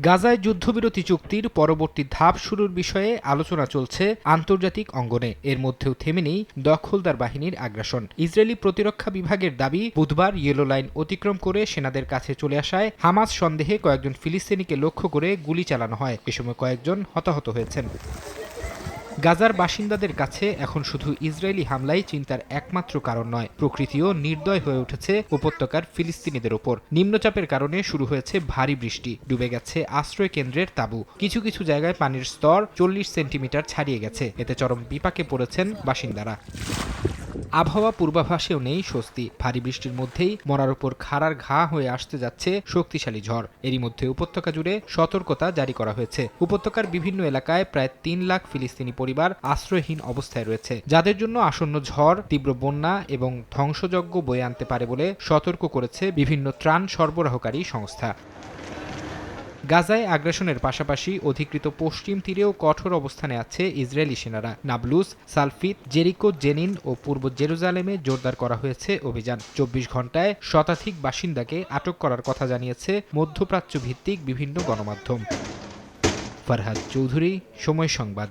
গাজায় যুদ্ধবিরতি চুক্তির পরবর্তী ধাপ শুরুর বিষয়ে আলোচনা চলছে আন্তর্জাতিক অঙ্গনে। এর মধ্যেও থেমেনি দখলদার বাহিনীর আগ্রাসন। ইসরায়েলি প্রতিরক্ষা বিভাগের দাবি, বুধবার ইয়েলো লাইন অতিক্রম করে সেনাদের কাছে চলে আসায় হামাস সন্দেহে কয়েকজন ফিলিস্তিনিকে লক্ষ্য করে গুলি চালানো হয়। এ সময় কয়েকজন হতাহত হয়েছেন। গাজার বাসিন্দাদের কাছে এখন শুধু ইসরায়েলি হামলাই চিন্তার একমাত্র কারণ নয়, প্রকৃতিও নির্দয় হয়ে উঠেছে উপত্যকার ফিলিস্তিনিদের ওপর। নিম্নচাপের কারণে শুরু হয়েছে ভারী বৃষ্টি, ডুবে গেছে আশ্রয় কেন্দ্রের তাঁবু। কিছু কিছু জায়গায় পানির স্তর 40 সেন্টিমিটার ছাড়িয়ে গেছে। এতে চরম বিপাকে পড়েছেন বাসিন্দারা। আবহাওয়া পূর্বাভাসেও নেই স্বস্তি। ভারী বৃষ্টির মধ্যেই মরার উপর খাড়ার ঘা হয়ে আসতে যাচ্ছে শক্তিশালী ঝড়। এরই মধ্যে উপত্যকা জুড়ে সতর্কতা জারি করা হয়েছে। উপত্যকার বিভিন্ন এলাকায় প্রায় 3 লাখ ফিলিস্তিনি পরিবার আশ্রয়হীন অবস্থায় রয়েছে, যাদের জন্য আসন্ন ঝড়, তীব্র বন্যা এবং ধ্বংসযজ্ঞ বয়ে আনতে পারে বলে সতর্ক করেছে বিভিন্ন ত্রাণ সরবরাহকারী সংস্থা। গাজায় আগ্রাসনের পাশাপাশি অধিকৃত পশ্চিম তীরেও কঠোর অবস্থানে আছে ইসরায়েলি সেনারা। নাবলুস, সালফিত, জেরিকো, জেনিন ও পূর্ব জেরুজালেমে জোরদার করা হয়েছে অভিযান। 24 ঘণ্টায় শতাধিক বাসিন্দাকে আটক করার কথা জানিয়েছে মধ্যপ্রাচ্য ভিত্তিক বিভিন্ন গণমাধ্যম। ফারহাদ চৌধুরী, সময় সংবাদ।